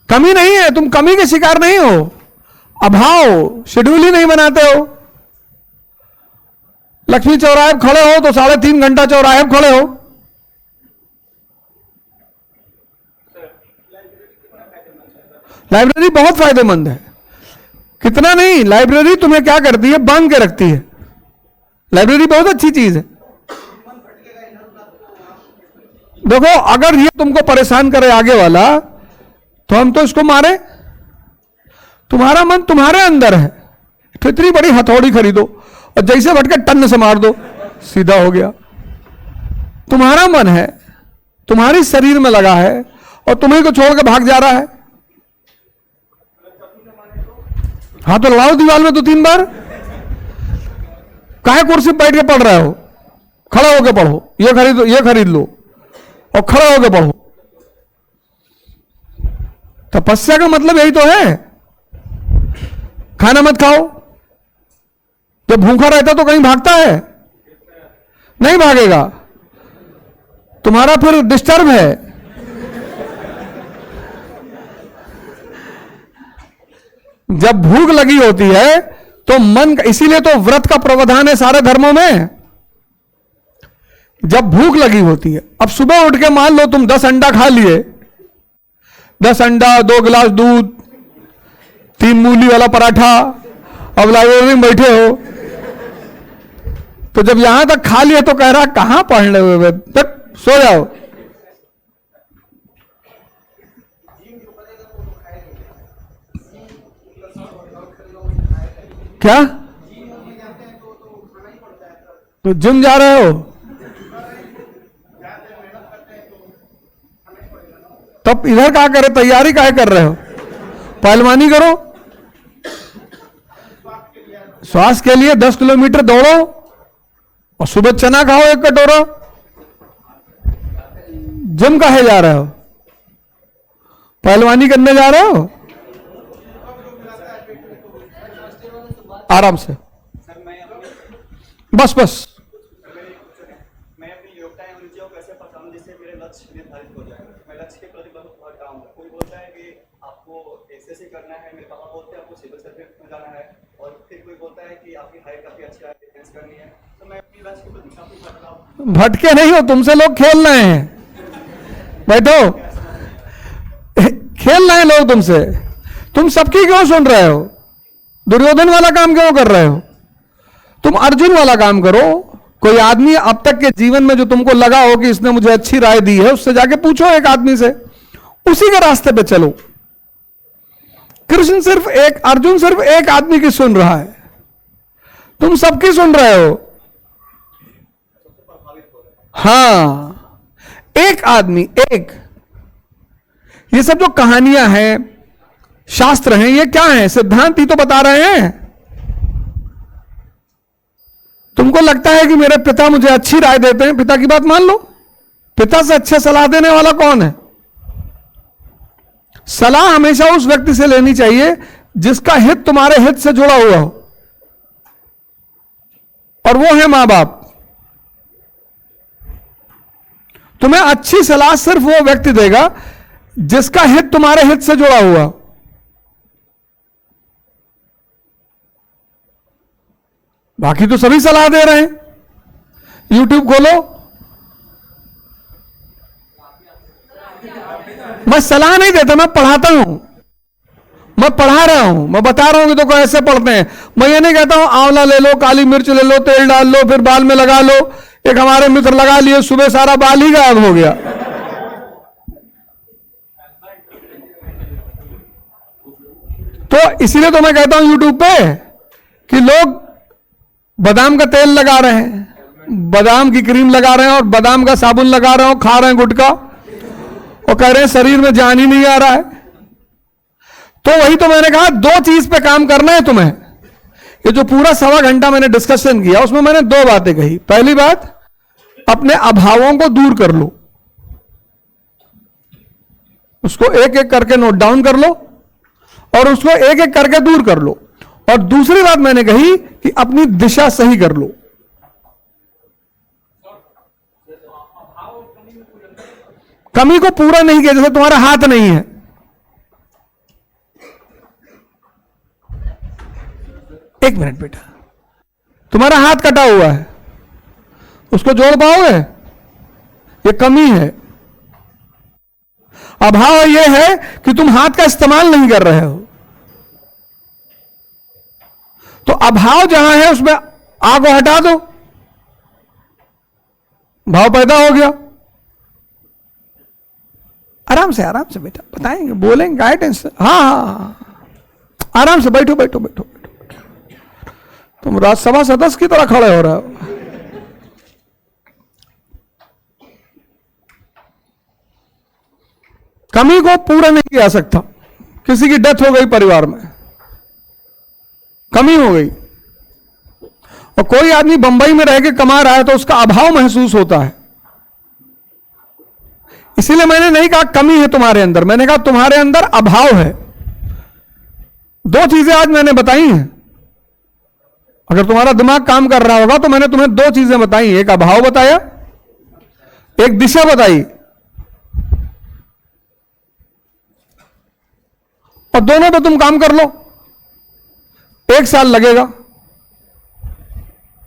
कमी नहीं है, तुम कमी के शिकार नहीं हो। अभाव, शेड्यूल ही नहीं बनाते हो। लक्ष्मी चौराहे पर खड़े हो तो 3.5 घंटा चौराहे पर खड़े हो। लाइब्रेरी बहुत फायदेमंद है। कितना नहीं, लाइब्रेरी तुम्हें क्या करती है? बांध के रखती है। लाइब्रेरी बहुत अच्छी चीज है। देखो, अगर ये तुमको परेशान करे आगे वाला, तो हम तो इसको मारे। तुम्हारा मन तुम्हारे अंदर है, तो इतनी बड़ी हथौड़ी खरीदो और जैसे भटके टन से मार दो, सीधा हो गया। तुम्हारा मन है, तुम्हारी शरीर में लगा है और तुम्हें को छोड़ के भाग जा रहा है। हाँ तो लाओ दीवार में 2-3 बार। काहे कुर्सी बैठ के पढ़ रहे हो? खड़े होके पढ़ो। ये खरीद लो और खड़े होके पढ़ो। तपस्या का मतलब यही तो है। खाना मत खाओ। जब भूखा रहता तो कहीं भागता है? नहीं भागेगा। तुम्हारा फिर डिस्टर्ब है। जब भूख लगी होती है तो मन, इसीलिए तो व्रत का प्रावधान है सारे धर्मों में। जब भूख लगी होती है, अब सुबह उठ के मान लो तुम 10 अंडा खा लिए, 10 अंडा, 2 गिलास दूध, 3 मूली वाला पराठा, अब लाइब्रेरी में बैठे हो, तो जब यहां तक खा लिया तो कह रहा कहां पढ़ने हुए, तक सो जाओ। क्या? तो जिम जा रहे हो? तब इधर क्या करे, तैयारी काहे कर रहे हो? पहलवानी करो, स्वास्थ्य के लिए 10 किलोमीटर दौड़ो और सुबह चना खाओ 1 कटोरा। जिम काहे जा रहे हो? पहलवानी करने जा रहे हो? आराम से, बस बस। मैं अपनी योग्यताएं और रुचियों को कैसे पहचानूं जिससे मेरे लक्ष्य निर्धारित हो जाए। मैं लक्ष्य के प्रति बहुत काम है। कोई बोलता है कि आपको एसएससी करना है, मेरे पापा बोलते हैं आपको सिविल सर्विस में जाना है, और फिर कोई बोलता है कि आपकी हाइट काफी अच्छी है, डिफेंस करनी है। तो मैं अपनी लक्ष्य के प्रति काफी भटका हूं। भटके नहीं हो, तुमसे लोग खेल रहे हैं। बैठो, खेल रहे हैं लोग तुमसे। तुम सबकी क्यों सुन रहे हो? दुर्योधन वाला काम क्यों कर रहे हो? तुम अर्जुन वाला काम करो। कोई आदमी अब तक के जीवन में जो तुमको लगा हो कि इसने मुझे अच्छी राय दी है, उससे जाके पूछो एक आदमी से, उसी के रास्ते पे चलो। कृष्ण सिर्फ एक, अर्जुन सिर्फ एक आदमी की सुन रहा है, तुम सबकी सुन रहे हो। हां, एक आदमी, एक। ये सब जो कहानियां हैं, शास्त्र हैं, ये क्या है? सिद्धांत ही तो बता रहे हैं। तुमको लगता है कि मेरे पिता मुझे अच्छी राय देते हैं, पिता की बात मान लो। पिता से अच्छे सलाह देने वाला कौन है? सलाह हमेशा उस व्यक्ति से लेनी चाहिए जिसका हित तुम्हारे हित से जुड़ा हुआ हो, और वो है मां बाप। तुम्हें अच्छी सलाह सिर्फ वो व्यक्ति देगा जिसका हित तुम्हारे हित से जुड़ा हुआ। बाकी तो सभी सलाह दे रहे हैं। YouTube खोलो, मैं सलाह नहीं देता, मैं पढ़ाता हूं, मैं पढ़ा रहा हूं, मैं बता रहा हूं कि तो ऐसे पढ़ते हैं। मैं ये नहीं कहता हूं आंवला ले लो, काली मिर्च ले लो, तेल डाल लो, फिर बाल में लगा लो। एक हमारे मित्र लगा लिए, सुबह सारा बाल ही गायब हो गया। तो इसीलिए तो मैं कहता हूं YouTube पे कि लोग बादाम का तेल लगा रहे हैं, बादाम की क्रीम लगा रहे हैं, और बादाम का साबुन लगा रहे हो, खा रहे हैं गुटखा, और कह रहे हैं शरीर में जान ही नहीं आ रहा है। तो वही तो मैंने कहा, 2 चीज पे काम करना है तुम्हें। ये जो पूरा 1.25 घंटा मैंने डिस्कशन किया, उसमें मैंने 2 बातें कही। पहली बात, अपने अभावों को दूर कर लो, उसको एक एक करके नोट डाउन कर लो और उसको एक एक करके दूर कर लो। और दूसरी बात मैंने कही कि अपनी दिशा सही कर लो। कमी को पूरा नहीं किया, जैसे तुम्हारा हाथ नहीं है, एक मिनट बेटा, तुम्हारा हाथ कटा हुआ है, उसको जोड़ पाओगे? ये कमी है। अभाव यह है कि तुम हाथ का इस्तेमाल नहीं कर रहे हो। तो अभाव जहां है उसमें आग को हटा दो, भाव पैदा हो गया। आराम से बेटा, बताएंगे, बोलेंगे, गाइडेंस। हाँ हाँ, आराम से बैठो बैठो बैठो बैठो। तुम राज्यसभा सदस्य की तरह खड़े हो रहे हो। कमी को पूरा नहीं किया सकता। किसी की डेथ हो गई परिवार में, कमी हो गई, और कोई आदमी बंबई में रह के कमा रहा है तो उसका अभाव महसूस होता है। इसीलिए मैंने नहीं कहा कमी है तुम्हारे अंदर, मैंने कहा तुम्हारे अंदर अभाव है। 2 चीजें आज मैंने बताई हैं। अगर तुम्हारा दिमाग काम कर रहा होगा तो मैंने तुम्हें 2 चीजें बताई, एक अभाव बताया, एक दिशा बताई, और दोनों पे तुम काम कर लो। 1 साल लगेगा।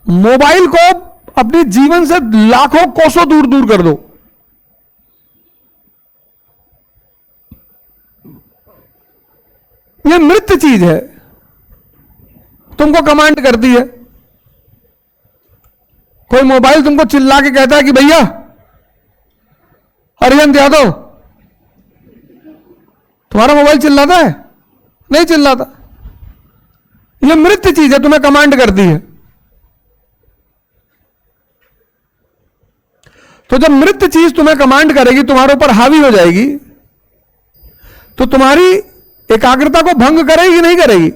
मोबाइल को अपने जीवन से लाखों कोसों दूर दूर कर दो। यह मृत चीज है, तुमको कमांड करती है। कोई मोबाइल तुमको चिल्ला के कहता है कि भैया अरिहंत यादव, तुम्हारा मोबाइल चिल्लाता है? नहीं चिल्लाता। ये मृत चीज है, तुम्हें कमांड करती है। तो जब मृत चीज तुम्हें कमांड करेगी, तुम्हारे ऊपर हावी हो जाएगी, तो तुम्हारी एकाग्रता को भंग करेगी नहीं करेगी?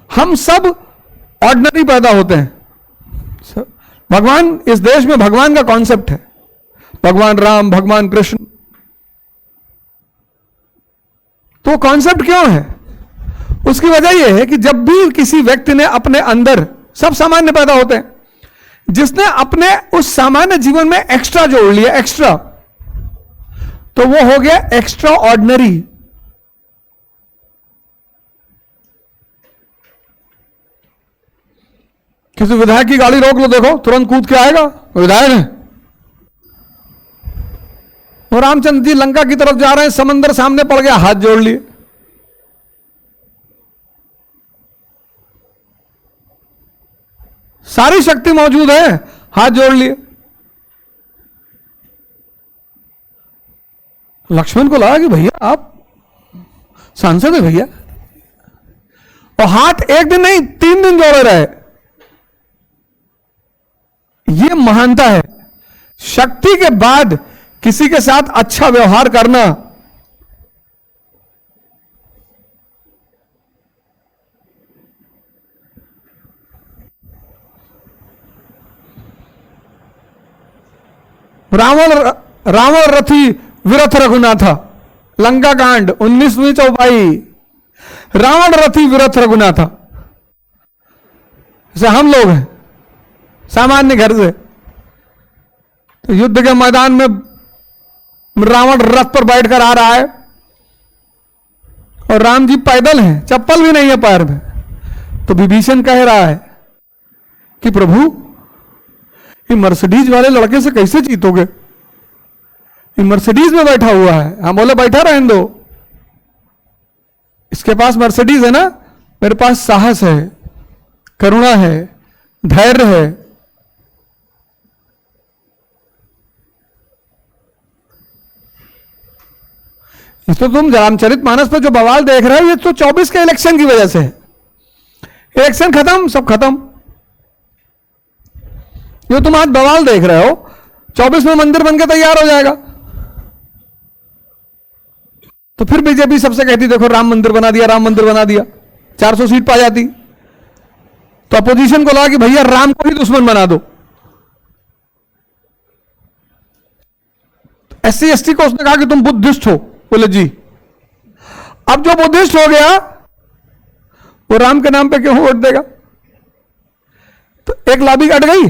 हम सब ऑर्डिनरी पैदा होते हैं। भगवान, इस देश में भगवान का कॉन्सेप्ट है, भगवान राम, भगवान कृष्ण। तो कॉन्सेप्ट क्यों है? उसकी वजह यह है कि जब भी किसी व्यक्ति ने अपने अंदर, सब सामान्य पैदा होते हैं, जिसने अपने उस सामान्य जीवन में एक्स्ट्रा जोड़ लिया, एक्स्ट्रा, तो वो हो गया एक्स्ट्रा ऑर्डिनरी। किसी विधायक की गाड़ी रोक लो, देखो तुरंत कूद के आएगा, विधायक है। और रामचंद्र जी लंका की तरफ जा रहे हैं, समंदर सामने पड़ गया, हाथ जोड़ लिए। सारी शक्ति मौजूद है, हाथ जोड़ लिए। लक्ष्मण को लगा कि भैया आप सांसद है भैया, और हाथ एक दिन नहीं 3 दिन जोड़े रहे। यह महानता है। शक्ति के बाद किसी के साथ अच्छा व्यवहार करना, रावण रथी विरथ रघुनाथा, लंका कांड 19वीं चौपाई। रावण रथी विरथ रघुनाथा। जैसे हम लोग हैं सामान्य घर से, तो युद्ध के मैदान में रावण रथ पर बैठकर आ रहा है और राम जी पैदल हैं, चप्पल भी नहीं है पैर में। तो विभीषण कह रहा है कि प्रभु, ये मर्सिडीज वाले लड़के से कैसे जीतोगे? ये मर्सिडीज में बैठा हुआ है। हम बोले बैठा रहने दो, इसके पास मर्सिडीज है ना, मेरे पास साहस है, करुणा है, धैर्य है। इस तो तुम रामचरितमानस पे जो बवाल देख रहे हो, ये तो 24 के इलेक्शन की वजह से है। इलेक्शन खत्म, सब खत्म। जो तुम आज बवाल देख रहे हो, 24 में मंदिर बनके तैयार हो जाएगा। तो फिर बीजेपी सबसे कहती देखो राम मंदिर बना दिया, राम मंदिर बना दिया, 400 सीट पा जाती। तो अपोजिशन को लगा कि भैया राम को ही दुश्मन बना दो। SC ST को उसने कहा कि तुम बुद्धिस्ट हो, बोले जी। अब जो बुद्धिस्ट हो गया वो राम के नाम पे क्यों वोट देगा? तो एक लॉबी कट गई।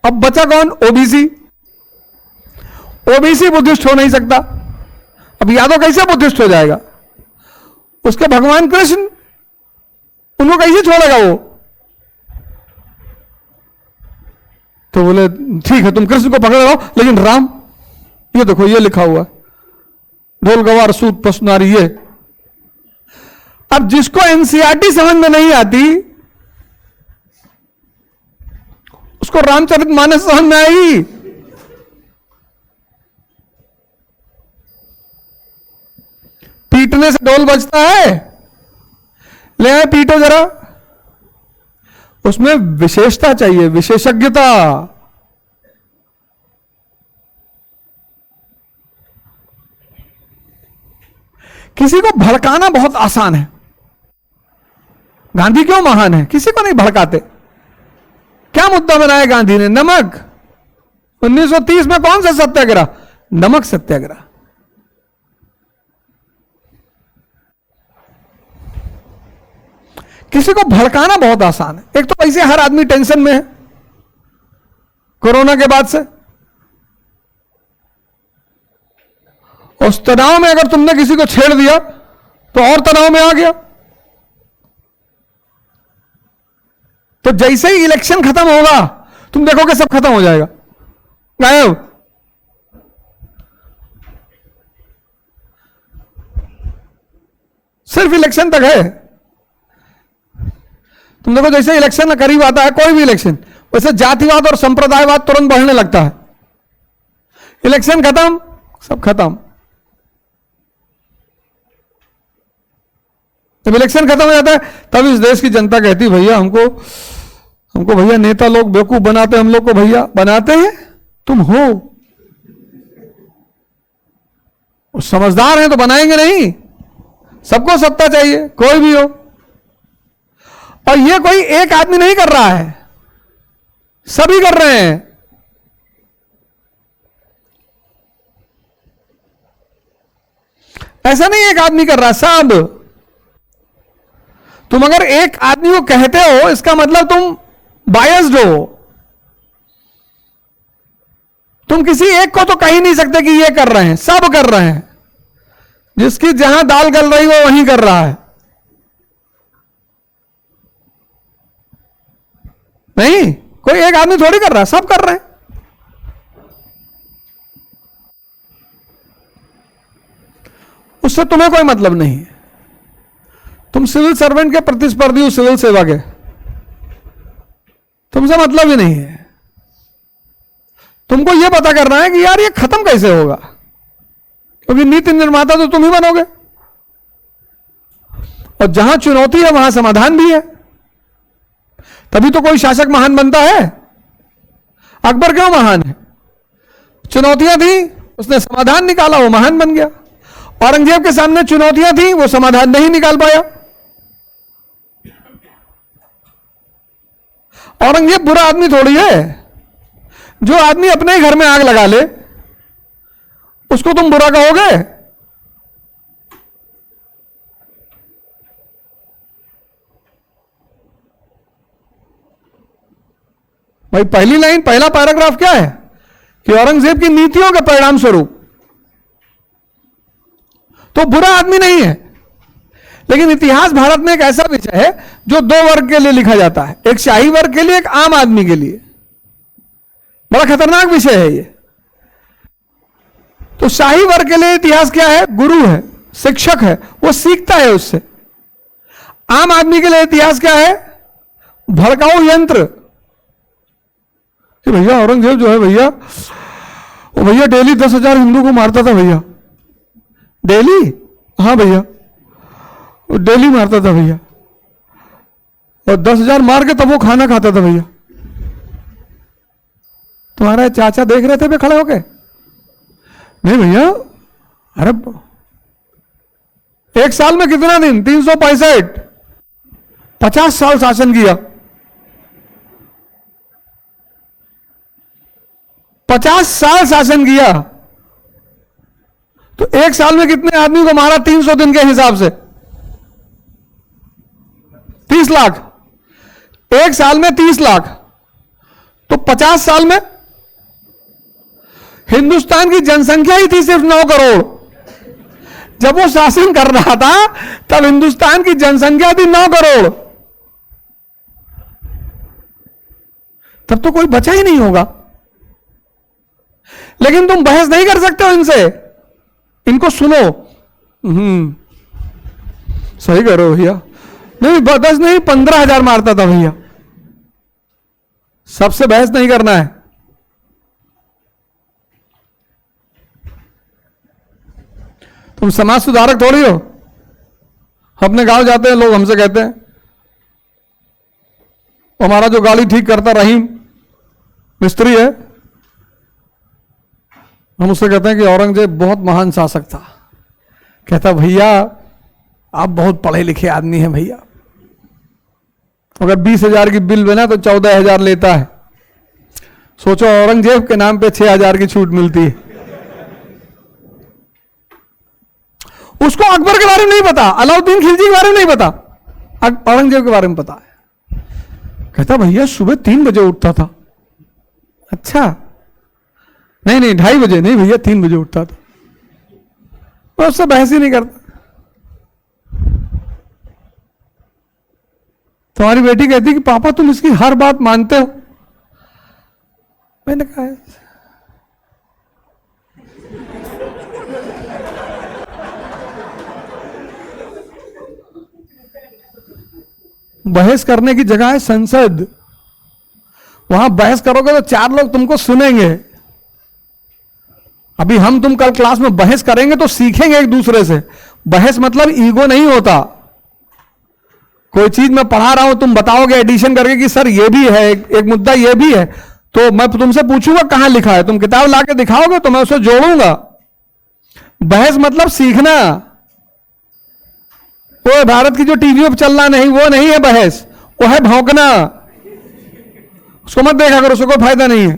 अब बचा कौन? ओबीसी। ओबीसी बुद्धिस्ट हो नहीं सकता। अब यादव कैसे बुद्धिस्ट हो जाएगा? उसके भगवान कृष्ण, उनको कैसे छोड़ेगा वो? तो बोले ठीक है, तुम कृष्ण को पकड़ लो, लेकिन राम, ये देखो ये लिखा हुआ, ढोल गवार सूत पशुनारी, ये। अब जिसको एनसीईआरटी समझ में नहीं आती, उसको रामचरितमानस समझ में आएगी। पीटने से ढोल बजता है, ले आए पीटो जरा। उसमें विशेषता चाहिए, विशेषज्ञता। किसी को भड़काना बहुत आसान है। गांधी क्यों महान है? किसी को नहीं भड़काते। क्या मुद्दा बनाया गांधी ने? नमक। 1930 में कौन सा सत्याग्रह? नमक सत्याग्रह। किसी को भड़काना बहुत आसान है। एक तो ऐसे हर आदमी टेंशन में है कोरोना के बाद से। उस तनाव में अगर तुमने किसी को छेड़ दिया तो और तनाव में आ गया। तो जैसे ही इलेक्शन खत्म होगा, तुम देखोगे सब खत्म हो जाएगा, गायब। सिर्फ इलेक्शन तक है। तुम देखो जैसे इलेक्शन करीब आता है, कोई भी इलेक्शन, वैसे जातिवाद और संप्रदायवाद तुरंत बढ़ने लगता है। इलेक्शन खत्म, सब खत्म। जब इलेक्शन खत्म हो जाता है तब इस देश की जनता कहती भैया हमको भैया नेता लोग बेवकूफ बनाते, हम लोग को भैया बनाते हैं, तुम हो समझदार हैं तो बनाएंगे नहीं। सबको सत्ता चाहिए, कोई भी हो। और ये कोई एक आदमी नहीं कर रहा है, सभी कर रहे हैं। ऐसा नहीं एक आदमी कर रहा, सब। तुम अगर एक आदमी को कहते हो इसका मतलब तुम बायस्ड हो। तुम किसी एक को तो कह ही नहीं सकते कि ये कर रहे हैं, सब कर रहे हैं। जिसकी जहां दाल गल रही वो वहीं कर रहा है। नहीं, कोई एक आदमी थोड़ी कर रहा है, सब कर रहे हैं। उससे तुम्हें कोई मतलब नहीं है। तुम सिविल सर्वेंट के प्रतिस्पर्धी हो, सिविल सेवा के, तुमसे मतलब ही नहीं है। तुमको यह पता करना है कि यार ये खत्म कैसे होगा, क्योंकि नीति निर्माता तो तुम ही बनोगे। और जहां चुनौती है वहां समाधान भी है, तभी तो कोई शासक महान बनता है। अकबर क्यों महान है? चुनौतियां थी, उसने समाधान निकाला, वो महान बन गया। औरंगजेब के सामने चुनौतियां थी, वो समाधान नहीं निकाल पाया। औरंगजेब बुरा आदमी थोड़ी है। जो आदमी अपने ही घर में आग लगा ले उसको तुम बुरा कहोगे? भाई पहली लाइन, पहला पैराग्राफ क्या है कि औरंगजेब की नीतियों के परिणाम स्वरूप तो बुरा आदमी नहीं है। लेकिन इतिहास भारत में एक ऐसा विषय है जो दो वर्ग के लिए लिखा जाता है, एक शाही वर्ग के लिए, एक आम आदमी के लिए। बड़ा खतरनाक विषय है ये। तो शाही वर्ग के लिए इतिहास क्या है? गुरु है, शिक्षक है, वो सीखता है उससे। आम आदमी के लिए इतिहास क्या है? भड़काऊ यंत्र। कि भैया औरंगजेब जो है भैया, वो भैया डेली 10,000 हिंदू को मारता था भैया। डेली? हाँ भैया, वो डेली मारता था भैया, और 10,000 मार के तब वो खाना खाता था भैया। तुम्हारा चाचा देख रहे थे पे खड़े होके? नहीं भैया। अरे एक साल में कितना दिन? 365, 50 साल शासन किया। 50 साल शासन किया तो एक साल में कितने आदमी को मारा? 300 दिन के हिसाब से 30 लाख। एक साल में 30 लाख, तो 50 साल में हिंदुस्तान की जनसंख्या ही थी सिर्फ 9 करोड़। जब वो शासन कर रहा था तब हिंदुस्तान की जनसंख्या थी 9 करोड़। तब तो कोई बचा ही नहीं होगा। लेकिन तुम बहस नहीं कर सकते हो इनसे। इनको सुनो, सही कह रहे हो भैया। नहीं 10 नहीं 15,000 मारता था भैया। सबसे बहस नहीं करना है। तुम समाज सुधारक थोड़ी हो। अपने गांव जाते हैं लोग, हमसे कहते हैं, हमारा जो गाड़ी ठीक करता रहीम मिस्त्री है, हम उससे कहते हैं कि औरंगजेब बहुत महान शासक था। कहता भैया आप बहुत पढ़े लिखे आदमी हैं भैया, अगर 20,000 की बिल बना तो 14,000 लेता है। सोचो औरंगजेब के नाम पे 6,000 की छूट मिलती है। उसको अकबर के बारे में नहीं पता, अलाउद्दीन खिलजी के बारे में नहीं पता, औरंगजेब के बारे में पता है। कहता भैया सुबह 3 बजे उठता था। अच्छा, नहीं 2:30 बजे नहीं भैया, 3 बजे उठता था। मैं उससे बहस ही नहीं करता। तुम्हारी बेटी कहती कि पापा तुम इसकी हर बात मानते हो। मैंने कहा बहस करने की जगह है संसद। वहां बहस करोगे तो 4 लोग तुमको सुनेंगे। अभी हम तुम कल क्लास में बहस करेंगे तो सीखेंगे एक दूसरे से। बहस मतलब ईगो नहीं होता। कोई चीज मैं पढ़ा रहा हूं, तुम बताओगे एडिशन करके कि सर ये भी है, एक मुद्दा ये भी है, तो मैं तुमसे पूछूंगा कहां लिखा है, तुम किताब लाके दिखाओगे तो मैं उसे जोड़ूंगा। बहस मतलब सीखना। वो भारत की जो टीवी पर चलना नहीं, वो नहीं है बहस, वो है भौंकना। उसको मत देखा करो, उसको कोई फायदा नहीं है।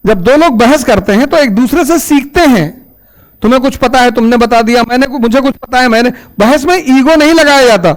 जब दो लोग बहस करते हैं तो एक दूसरे से सीखते हैं। तुम्हें कुछ पता है, तुमने बता दिया, मुझे कुछ पता है, मैंने। बहस में ईगो नहीं लगाया जाता।